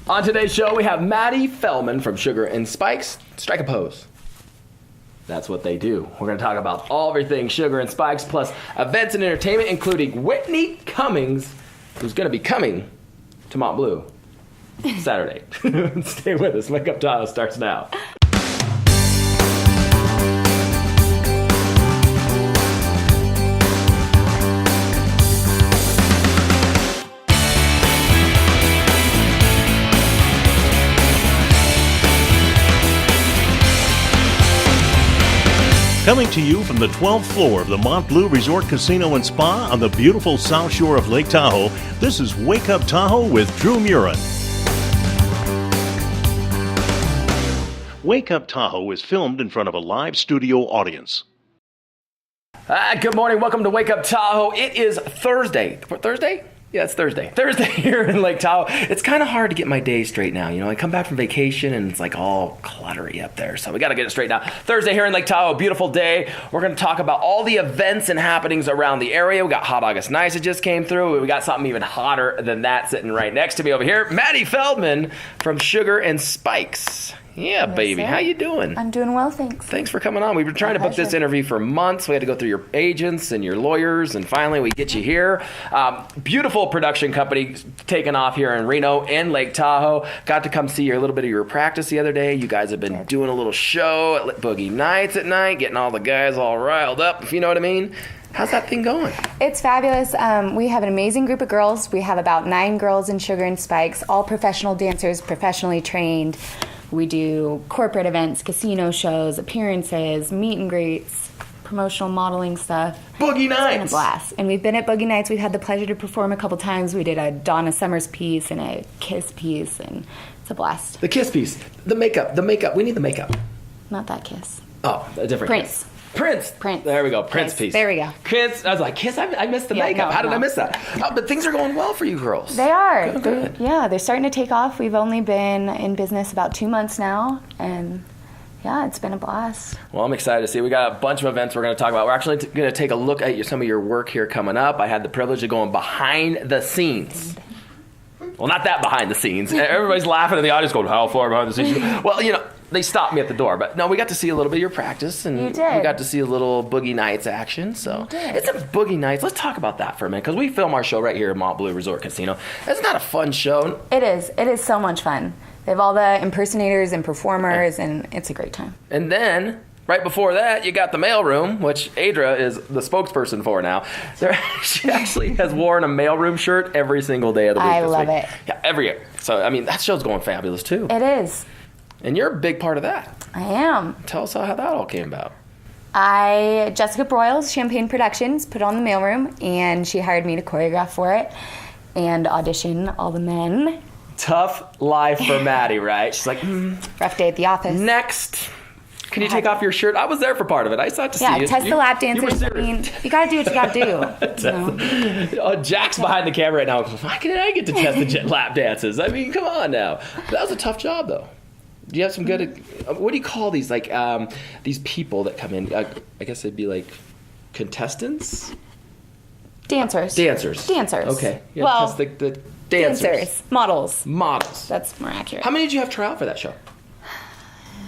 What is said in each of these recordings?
On today's show, we have Maddie Feldman from Sugar and Spikes. Strike a pose. That's what they do. We're going to talk about everything Sugar and Spikes, plus events and entertainment, including Whitney Cummings, who's going to be coming to Montbleu Saturday. Stay with us. Wake Up Tahoe starts now. Coming to you from the 12th floor of the Montbleu Resort Casino and Spa on the beautiful south shore of Lake Tahoe, this is Wake Up Tahoe with Dreu Murin. Wake Up Tahoe is filmed in front of a live studio audience. Good morning. Welcome to Wake Up Tahoe. It is Thursday. Thursday? Yeah, it's Thursday. Thursday here in Lake Tahoe. It's kind of hard to get my day straight now. You know, I come back from vacation and it's like all cluttery up there. So we got to get it straight now. Thursday here in Lake Tahoe, beautiful day. We're going to talk about all the events and happenings around the area. We got Hot August Nights that just came through. We got something even hotter than that sitting right next to me over here. Maddie Feldman from Sugar and Spikes. Yeah, baby. How you doing? I'm doing well, thanks. Thanks for coming on. We've been trying to book this interview for months. We had to go through your agents and your lawyers, and finally we get you here. Beautiful production company taking off here in Reno and Lake Tahoe. Got to come see a little bit of your practice the other day. You guys have been doing a little show at Boogie Nights at night, getting all the guys all riled up, if you know what I mean. How's that thing going? It's fabulous. We have an amazing group of girls. We have about 9 girls in Sugar and Spikes, all professional dancers, professionally trained. We do corporate events, casino shows, appearances, meet and greets, promotional modeling stuff. Boogie Nights! It's been a blast. And we've been at Boogie Nights. We've had the pleasure to perform a couple times. We did a Donna Summers piece and a Kiss piece, and it's a blast. The Kiss piece. The makeup. We need the makeup. Not that Kiss. Oh, a different Prince. Kiss. Prince. There we go. Prince piece. There we go. Kiss. I was like, Kiss? I missed the makeup. How did I miss that? But things are going well for you girls. They are. Good. They're starting to take off. We've only been in business about 2 months now, and yeah, it's been a blast. Well, I'm excited to see. We got a bunch of events we're going to talk about. We're actually going to take a look at some of your work here coming up. I had the privilege of going behind the scenes. Well, not that behind the scenes. Everybody's laughing in the audience going, how far behind the scenes? Well, you know, they stopped me at the door. But no, we got to see a little bit of your practice. And you did. We got to see a little Boogie Nights action. So you did. It's a Boogie Nights. Let's talk about that for a minute. Because we film our show right here at Montbleu Resort Casino. It's not a fun show. It is. It is so much fun. They have all the impersonators and performers, and it's a great time. And then, right before that, you got the mailroom, which Adra is the spokesperson for now. She actually has worn a mailroom shirt every single day of the week. I love it. Yeah, every year. So, I mean, that show's going fabulous, too. It is. And you're a big part of that. I am. Tell us how that all came about. Jessica Broyles, Champagne Productions, put on the mailroom, and she hired me to choreograph for it and audition all the men. Tough life for Maddie, right? She's like, Rough day at the office. Next. Can you take off your shirt? I was there for part of it. I saw to see you. Yeah, test the lap dancers. You I mean, you got to do what you got to do. Oh, Jack's behind the camera right now. Why can't I get to test the lap dances? I mean, come on now. That was a tough job, though. Do you have some good, what do you call these, like, these people that come in? I guess they'd be like contestants? Dancers. Okay. Yeah, well, the dancers. Models. That's more accurate. How many did you have try out for that show?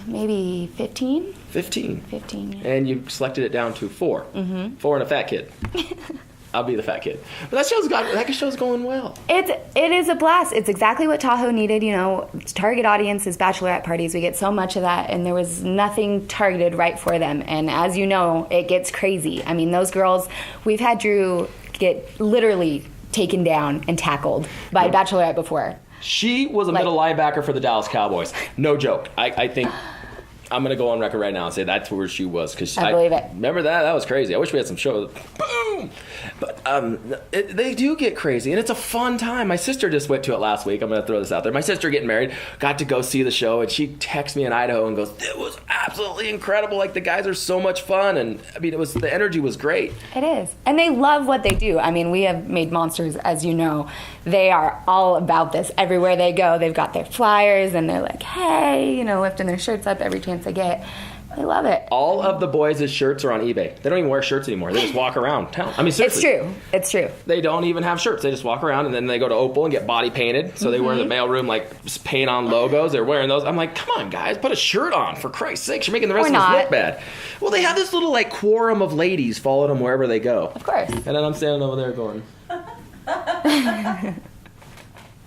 Maybe 15. 15? 15, yeah. And you selected it down to 4. Mm-hmm. 4 and a fat kid. I'll be the fat kid. But that show's going well. It is a blast. It's exactly what Tahoe needed. You know, target audience is bachelorette parties. We get so much of that, and there was nothing targeted right for them. And as you know, it gets crazy. I mean, those girls, we've had Dreu get literally taken down and tackled by a bachelorette before. She was a middle linebacker for the Dallas Cowboys. No joke. I think I'm going to go on record right now and say that's where she was. Cause I believe it. Remember that? That was crazy. I wish we had some shows. Boom! But they do get crazy, and it's a fun time. My sister just went to it last week. I'm going to throw this out there. My sister getting married, got to go see the show, and she texts me in Idaho and goes, it was absolutely incredible. Like, the guys are so much fun, and I mean, the energy was great. It is. And they love what they do. I mean, we have made monsters, as you know. They are all about this. Everywhere they go, they've got their flyers, and they're like, hey, you know, lifting their shirts up every chance they get. I love it. All of the boys' shirts are on eBay. They don't even wear shirts anymore. They just walk around town. I mean, seriously. It's true. They don't even have shirts. They just walk around, and then they go to Opal and get body painted. So they wear the mailroom, like, paint on logos. They're wearing those. I'm like, come on, guys, put a shirt on, for Christ's sake. You're making the rest of us look bad. Well, they have this little, like, quorum of ladies following them wherever they go. Of course. And then I'm standing over there going...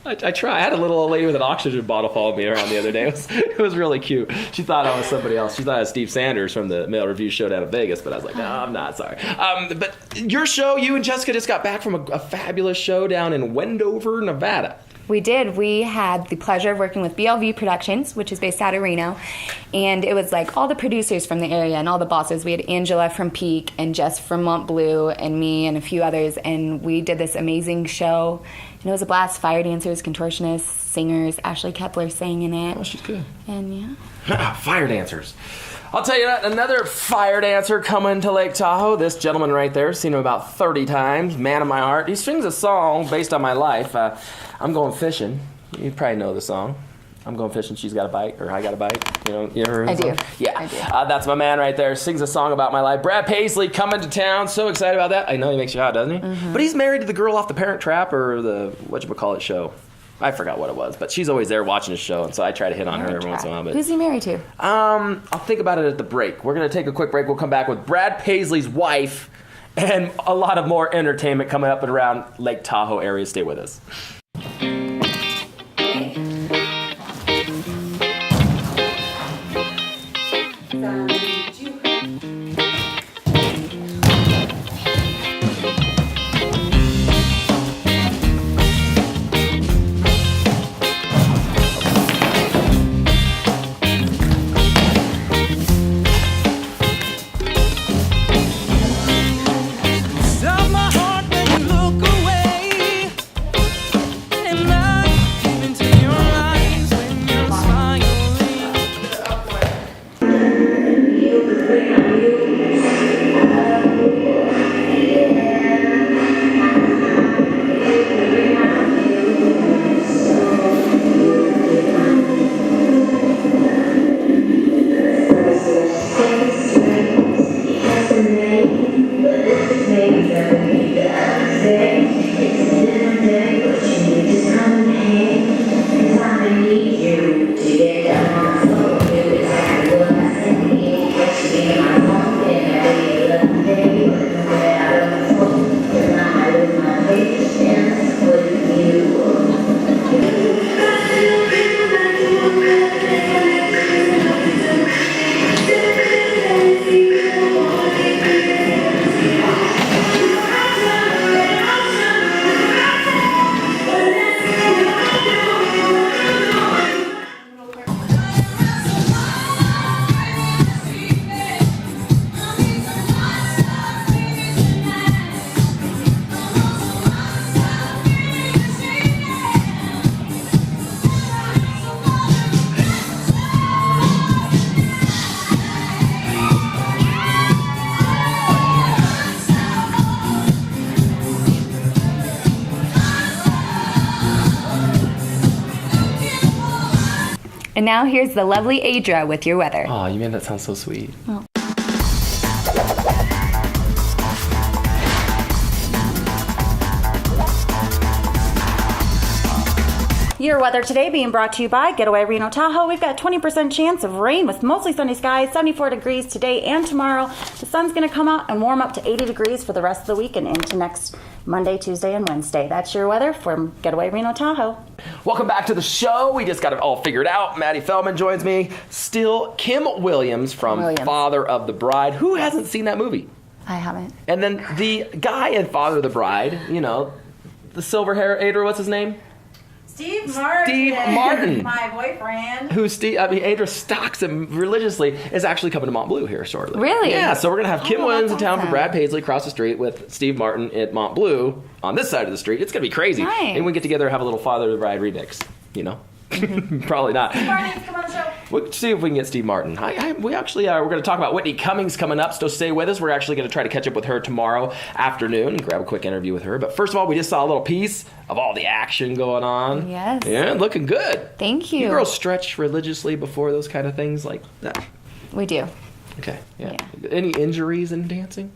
I try. I had a little old lady with an oxygen bottle follow me around the other day. It was really cute. She thought I was somebody else. She thought I was Steve Sanders from the Mail Review show down in Vegas, but I was like, no, I'm not. Sorry. But your show, you and Jessica just got back from a fabulous show down in Wendover, Nevada. We did. We had the pleasure of working with BLV Productions, which is based out of Reno. And it was like all the producers from the area and all the bosses. We had Angela from Peak and Jess from Montbleu and me and a few others. And we did this amazing show. And it was a blast. Fire dancers, contortionists, singers. Ashley Kepler sang in it. Oh, she's good. And yeah. Fire dancers. I'll tell you that, another fire dancer coming to Lake Tahoe. This gentleman right there, seen him about 30 times. Man of my heart. He sings a song based on my life. I'm going fishing. You probably know the song. I'm going fishing, she's got a bite, or I got a bite. You ever heard I the do. song? Yeah. I do. That's my man right there. Sings a song about my life. Brad Paisley coming to town. So excited about that. I know he makes you hot, doesn't he? Mm-hmm. But he's married to the girl off the Parent Trap, or the whatchamacallit show. I forgot what it was, but she's always there watching his show, and so I try to hit on her every once in a while. But who's he married to? I'll think about it at the break. We're going to take a quick break. We'll come back with Brad Paisley's wife and a lot of more entertainment coming up and around Lake Tahoe area. Stay with us. And now here's the lovely Adra with your weather. Oh, you made that sound so sweet. Oh. Your weather today being brought to you by Getaway Reno Tahoe. We've got 20% chance of rain with mostly sunny skies, 74 degrees today and tomorrow. The sun's going to come out and warm up to 80 degrees for the rest of the week and into next Monday, Tuesday, and Wednesday. That's your weather from Getaway Reno Tahoe. Welcome back to the show. We just got it all figured out. Maddie Feldman joins me. Still Kim Williams from Father of the Bride. Who hasn't seen that movie? I haven't. And then the guy in Father of the Bride, you know, the silver hair, Adra, what's his name? Steve Martin. Steve Martin. My boyfriend. Adra stalks him religiously, is actually coming to Montbleu here shortly. Really? Yeah, so we're going to have Kim Williams in town awesome. for Brad Paisley across the street with Steve Martin at Montbleu on this side of the street. It's going to be crazy. Nice. And we get together and have a little Father of the Bride remix, you know? Probably not. Martin, come on the show. We'll see if we can get Steve Martin. We actually we're going to talk about Whitney Cummings coming up, so stay with us. We're actually going to try to catch up with her tomorrow afternoon and grab a quick interview with her. But first of all, we just saw a little piece of all the action going on. Yes. Yeah, looking good. Thank you. You girls stretch religiously before those kind of things like that. We do. Okay, yeah. Any injuries in dancing?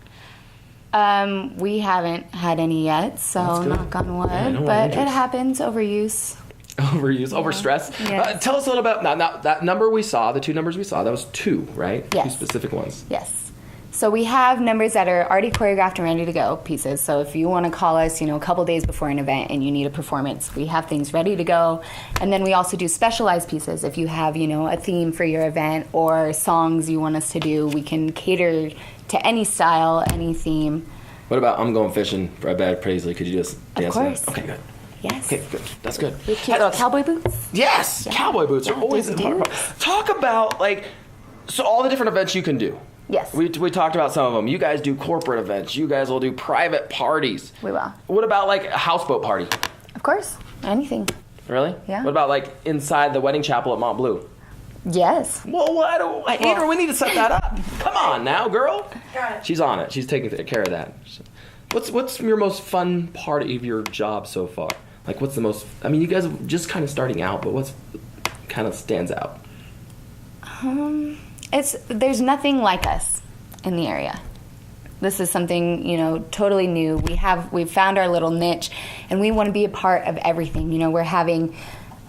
We haven't had any yet, so That's good. knock on wood. Yeah, no but injuries. it happens, overuse. Overuse, overstress. Yes. Tell us a little about now that number we saw, the two numbers we saw, that was 2, right? Yes. 2 specific ones. Yes. So we have numbers that are already choreographed and ready to go pieces. So if you want to call us, a couple days before an event and you need a performance, we have things ready to go. And then we also do specialized pieces. If you have, a theme for your event or songs you want us to do, we can cater to any style, any theme. What about I'm Going Fishing by Bad Paisley? Could you just dance to that? course. Okay, good. Yes. Okay, good. That's good. With cute little cowboy boots. Yes, Yeah. cowboy boots are Yeah, always those the hard dudes. part. Talk about so all the different events you can do. Yes. We talked about some of them. You guys do corporate events. You guys will do private parties. We will. What about a houseboat party? Of course. Anything. Really? Yeah. What about inside the wedding chapel at Montbleu? Yes. Well, Andrew, we need to set that up. Come on now, girl. Got it. She's on it. She's taking care of that. What's your most fun part of your job so far? What's the most? I mean, you guys are just kind of starting out, but what's kind of stands out? There's nothing like us in the area. This is something, totally new. We've found our little niche, and we want to be a part of everything. We're having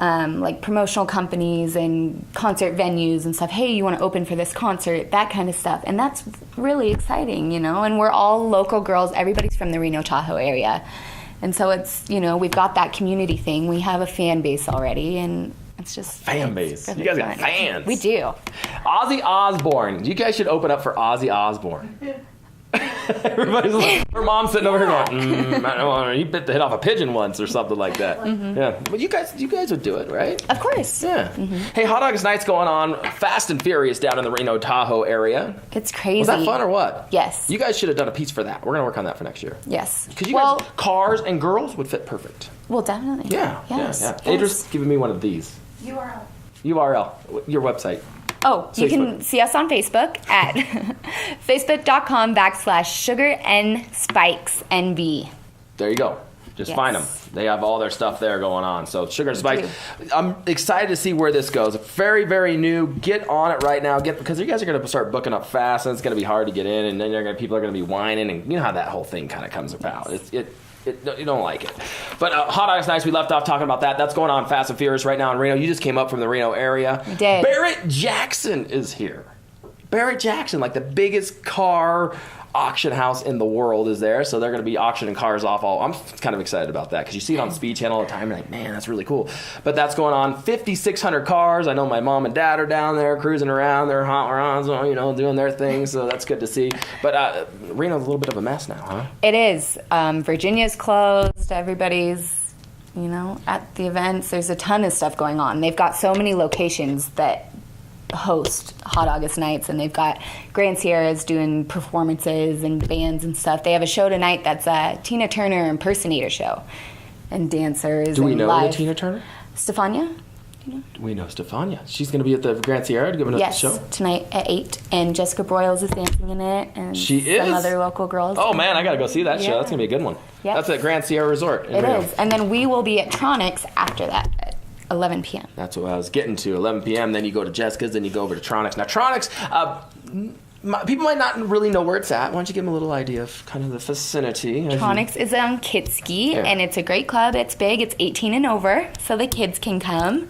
promotional companies and concert venues and stuff. Hey, you want to open for this concert? That kind of stuff, and that's really exciting, And we're all local girls. Everybody's from the Reno Tahoe area, and so it's we've got that community thing. We have a fan base already, and it's just Fan it's base. really You guys got fun. fans. We do. Ozzy Osbourne. You guys should open up for Ozzy Osbourne. Everybody's her mom's sitting over here going, I don't know, he bit the head off a pigeon once or something like that. Yeah, but you guys would do it, right? Of course. Yeah. Hey, Hot Dogs Night's going on fast and furious down in the Reno Tahoe area. It's crazy. Was that fun or what? Yes. You guys should have done a piece for that. We're gonna work on that for next year. Yes. Because you guys, cars and girls would fit perfect. Well, definitely. Yeah. Yes. Yeah. Yes. Adria's giving me one of these. URL. Your website. Oh, you can Facebook. see us on Facebook at facebook.com/SugarandSpikesNB. There you go. Just Yes. find them. They have all their stuff there going on. So Sugar and Spikes. I'm excited to see where this goes. Very, very new. Get on it right now. Because you guys are going to start booking up fast, and it's going to be hard to get in, and then people are going to be whining, and you know how that whole thing kind of comes about. You don't like it. But Hot Dogs Nights, we left off talking about that. That's going on fast and furious right now in Reno. You just came up from the Reno area. We did. Barrett Jackson is here. Barrett Jackson, the biggest car auction house in the world, is there. So they're going to be auctioning cars off all. I'm kind of excited about that because you see it on Speed Channel all the time. You're like, man, that's really cool. But that's going on. 5,600 cars. I know my mom and dad are down there cruising around. They're hot rounds, doing their thing. So that's good to see. But Reno's a little bit of a mess now, huh? It is. Virginia's closed. Everybody's, at the events. There's a ton of stuff going on. They've got so many locations that host Hot August Nights, and they've got Grand Sierras doing performances and bands and stuff. They have a show tonight that's a Tina Turner impersonator show, and dancers. Do we and know live. the Tina Turner? Stefania? We know Stefania. She's going to be at the Grand Sierra giving us Yes, the show. tonight at 8, and Jessica Broyles is dancing in it, and She some is? other local girls. Oh, man, I got to go see that show. Yeah. That's going to be a good one. Yes. That's at Grand Sierra Resort in It Reno. is, and then we will be at Tronics after that at 11 p.m. That's what I was getting to. 11 p.m. Then you go to Jessica's. Then you go over to Tronics. Now, Tronics, people might not really know where it's at. Why don't you give them a little idea of kind of the vicinity? Tronics is on Kitski, Yeah. and it's a great club. It's big. It's 18 and over, so the kids can come.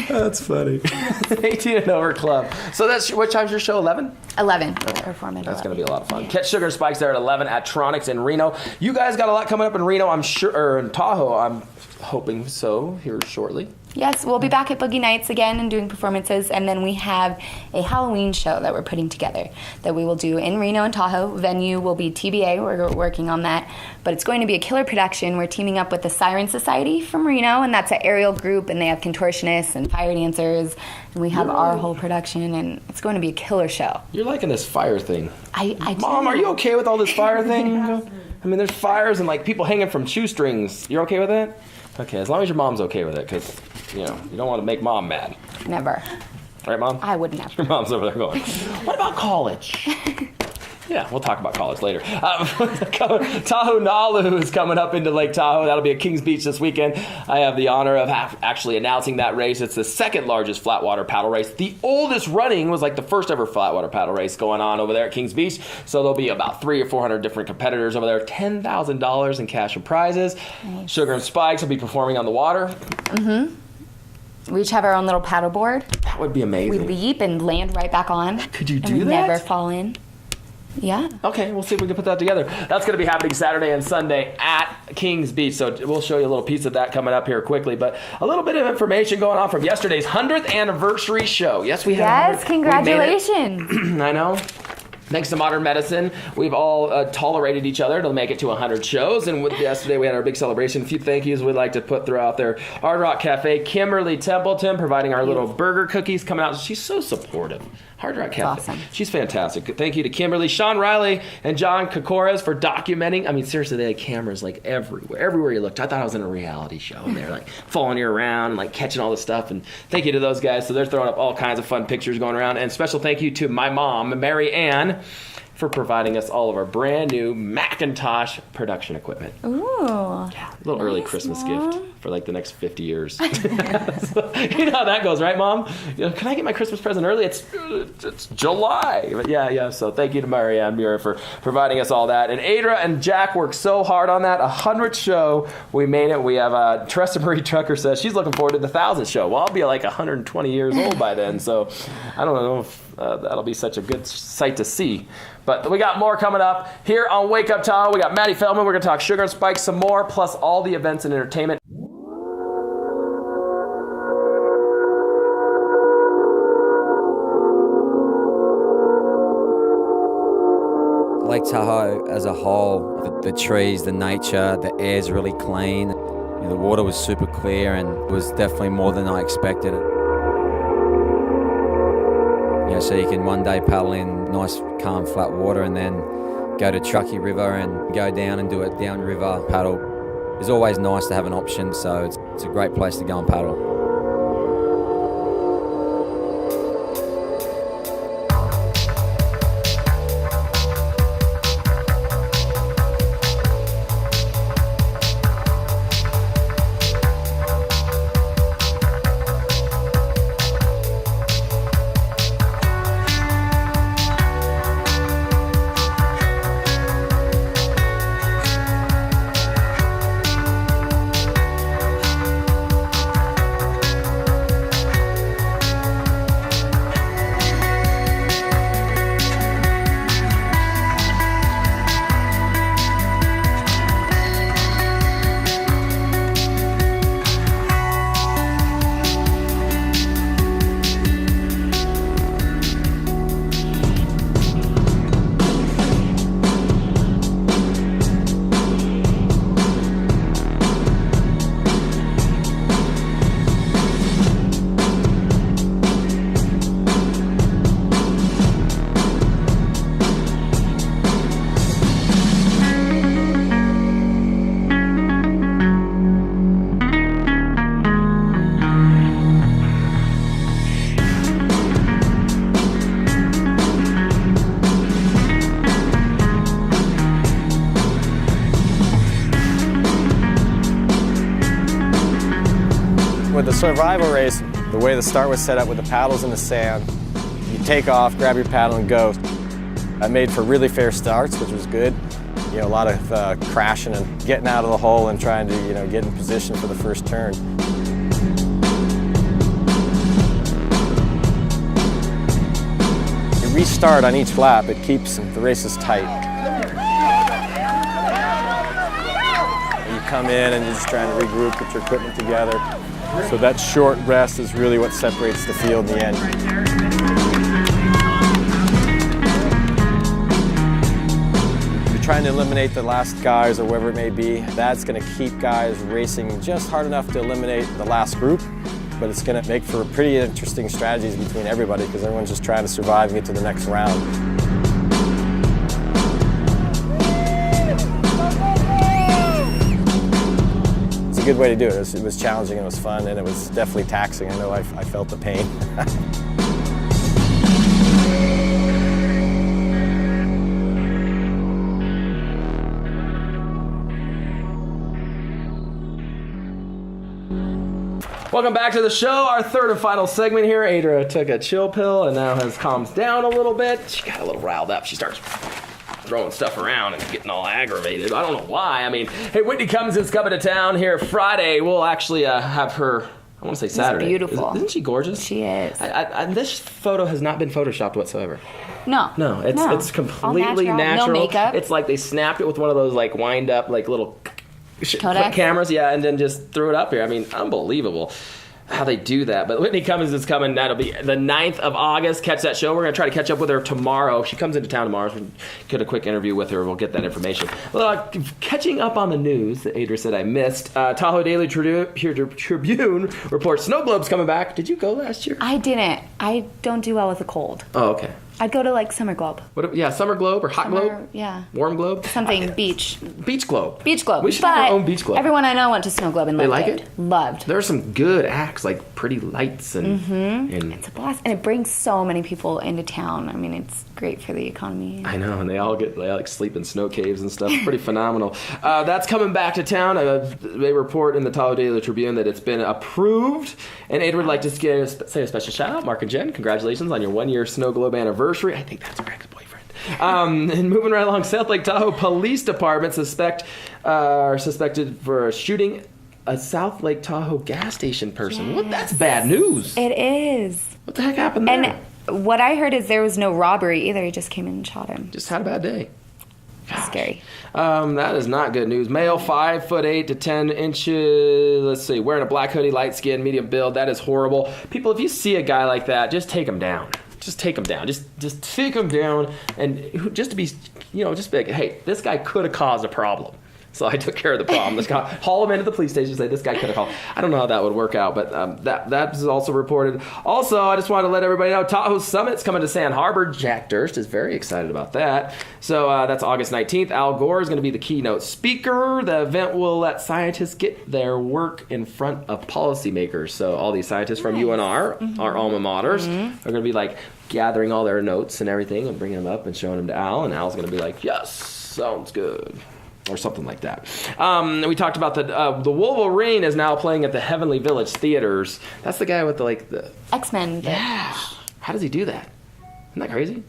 That's funny. 18 and over club. So that's what time's your show? 11. 11. Perform at That's going to 11. be a lot of fun. Catch Sugar and Spikes there at 11 at Tronics in Reno. You guys got a lot coming up in Reno, I'm sure, or in Tahoe. I'm hoping so here shortly. Yes, we'll be back at Boogie Nights again and doing performances, and then we have a Halloween show that we're putting together that we will do in Reno and Tahoe. Venue will be TBA. We're working on that, but it's going to be a killer production. We're teaming up with the Siren Society from Reno, and that's an aerial group, and they have contortionists and fire dancers, and we have our whole production, and it's going to be a killer show. You're liking this fire thing. I Mom, do. are you okay with all this fire thing? I mean, there's fires and people hanging from shoestrings. You're okay with that? Okay, as long as your mom's okay with it, because you don't want to make mom mad, Never. right, Mom? I would never. Your mom's over there going, "What about college?" Yeah, we'll talk about college later. Tahoe Nalu is coming up into Lake Tahoe. That'll be at Kings Beach this weekend. I have the honor of actually announcing that race. It's the second largest flatwater paddle race. The oldest running was like the first ever flatwater paddle race going on over there at Kings Beach. So there'll be about 300 or 400 different competitors over there. $10,000 in cash and prizes. Nice. Sugar and Spikes will be performing on the water. Mm-hmm. We each have our own little paddle board. That would be amazing. We leap and land right back on. Could you do and that? Never fall in. Yeah. Okay, we'll see if we can put that together. That's going to be happening Saturday and Sunday at Kings Beach, so we'll show you a little piece of that coming up here quickly. But a little bit of information going on from yesterday's 100th anniversary show. Yes, we had. Yes, congratulations. I know. Thanks to modern medicine, we've all tolerated each other to make it to 100 shows. And yesterday we had our big celebration. A few thank yous we'd like to put throughout there. Hard Rock Cafe, Kimberly Templeton providing our little burger cookies coming out. She's so supportive. Hard Rock Cafe. Awesome. She's fantastic. Thank you to Kimberly, Sean Riley, and John Kokoras for documenting. I mean, seriously, they had cameras like everywhere. Everywhere you looked. I thought I was in a reality show. And they're like following you around and like catching all the stuff. And thank you to those guys. So they're throwing up all kinds of fun pictures going around. And special thank you to my mom, Mary Ann, for providing us all of our brand new Macintosh production equipment. Ooh. Yeah, a little early Christmas Mom. gift for like the next 50 years. So, you know how that goes, right, Mom? You know, can I get my Christmas present early? It's July. But yeah. So thank you to Marianne Muir for providing us all that. And Adra and Jack worked so hard on that. 100th show, we made it. We have Teresa Marie Trucker says she's looking forward to the 1000th show. Well, I'll be like 120 years old by then. So I don't know if that'll be such a good sight to see. But we got more coming up here on Wake Up Tahoe. We got Maddie Feldman. We're going to talk Sugar and Spikes some more, plus all the events and entertainment. Lake Tahoe as a whole, the trees, the nature, the air's really clean. You know, the water was super clear and it was definitely more than I expected. You know, so you can one day paddle in nice, calm, flat water and then go to Truckee River and go down and do a downriver paddle. It's always nice to have an option, so it's a great place to go and paddle. With the survival race, the way the start was set up with the paddles in the sand, you take off, grab your paddle and go. I made for really fair starts, which was good. You know, a lot of crashing and getting out of the hole and trying to, you know, get in position for the first turn. You restart on each lap, it keeps the races tight. You come in and you're just trying to regroup, get your equipment together. So that short rest is really what separates the field in the end. You're trying to eliminate the last guys or whoever it may be. That's going to keep guys racing just hard enough to eliminate the last group, but it's going to make for pretty interesting strategies between everybody because everyone's just trying to survive and get to the next round. A good way to do it. It was challenging and it was fun and it was definitely taxing. I know I felt the pain. Welcome back to the show, our third and final segment here. Adra took a chill pill and now has calmed down a little bit. She got a little riled up. She starts throwing stuff around and getting all aggravated. I don't know why. I mean, hey, Whitney Cummings is coming to town here Friday. We'll actually have her, I want to say Saturday. Beautiful. Isn't she gorgeous? She is. This photo has not been photoshopped whatsoever. No. It's completely All natural. No makeup. It's like they snapped it with one of those like wind up like little Kodak cameras, and then just threw it up here. I mean, unbelievable how they do that. But Whitney Cummings is coming. That'll be the 9th of August. Catch that show. We're going to try to catch up with her tomorrow. She comes into town tomorrow. So we get a quick interview with her. We'll get that information. Well, catching up on the news that Adra said I missed. Tahoe Daily Tribune reports snow globes coming back. Did you go last year? I didn't. I don't do well with the cold. Oh, okay. I'd go to like Summer Globe. Summer globe or hot globe? Yeah. Warm globe? Something beach. Beach globe. Beach globe. We should have our own beach globe. Everyone I know went to Snow Globe and They loved like it. it? Loved. There are some good acts, like Pretty Lights and It's a blast, and it brings so many people into town. I mean, it's great for the economy. I know, and they like sleep in snow caves and stuff. Pretty phenomenal. That's coming back to town. They report in the Tahoe Daily Tribune that it's been approved. And Ed would like to say a special shout out, Mark and Jen. Congratulations on your 1-year Snow Globe anniversary. I think that's her ex-boyfriend. And moving right along, South Lake Tahoe Police Department are suspected for shooting a South Lake Tahoe gas station person. Yes. Well, that's bad news. It is. What the heck happened there? And what I heard is there was no robbery either. He just came in and shot him. Just had a bad day. Gosh. Scary. That is not good news. Male, 5'8" to 10 inches. Let's see, wearing a black hoodie, light skin, medium build. That is horrible. People, if you see a guy like that, just take him down. Just take him down. Just take him down, and just to be, just be like, hey, this guy could have caused a problem. So I took care of the problem. This guy, haul him into the police station and say, this guy could have called. I don't know how that would work out, but that is also reported. Also, I just wanted to let everybody know, Tahoe Summit's coming to Sand Harbor. Jack Durst is very excited about that. So that's August 19th. Al Gore is going to be the keynote speaker. The event will let scientists get their work in front of policymakers. So all these scientists from UNR, our alma maters, are going to be like gathering all their notes and everything and bringing them up and showing them to Al. And Al's going to be like, yes, sounds good. Or something like that. We talked about the Wolverine is now playing at the Heavenly Village Theaters. That's the guy with the X-Men. Yeah. How does he do that? Isn't that crazy?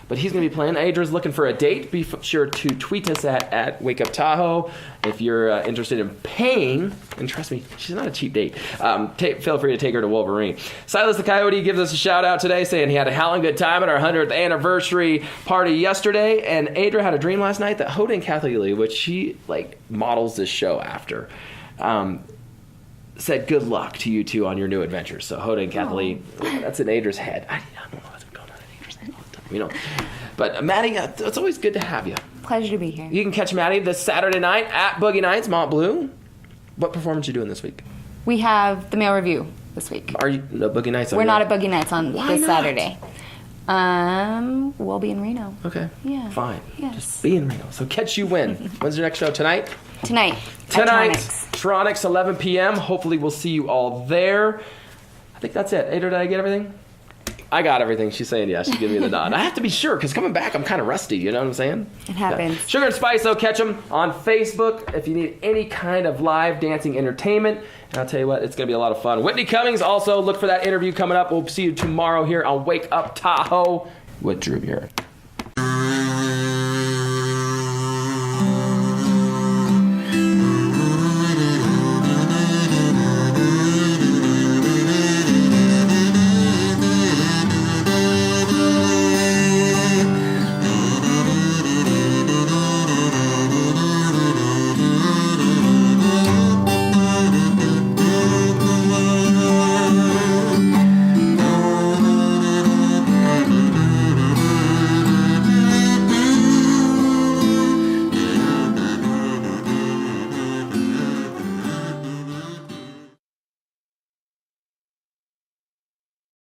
But he's going to be playing. Adra's looking for a date. Be sure to tweet us at Wake Up Tahoe if you're interested in paying. And trust me, she's not a cheap date. Feel free to take her to Wolverine. Silas the Coyote gives us a shout out today saying he had a howling good time at our 100th anniversary party yesterday. And Adra had a dream last night that Hoda and Kathy Lee, which she models this show after, said good luck to you two on your new adventures. So Hoda and Kathy Lee, that's in Adra's head. I don't know what's going on in Adra's head all the time, But Maddie, it's always good to have you. Pleasure to be here. You can catch Maddie this Saturday night at Boogie Nights, Montbleu. What performance are you doing this week? We have the male review this week. Are you no Boogie Nights? We're not at Boogie Nights on Why this not? Saturday. We'll be in Reno. Okay. Yeah. Fine. Yes. Just be in Reno. So catch you when? When's your next show? Tonight? Tonight. Tonight. At Tronics. Tronics, 11 p.m. Hopefully we'll see you all there. I think that's it. Adra, did I get everything? I got everything. She's saying yes. She gave me the nod. I have to be sure because coming back, I'm kind of rusty. You know what I'm saying? It happens. Yeah. Sugar and Spice, though, catch them on Facebook if you need any kind of live dancing entertainment. And I'll tell you what, it's going to be a lot of fun. Whitney Cummings, also look for that interview coming up. We'll see you tomorrow here on Wake Up Tahoe with Dreu Murin.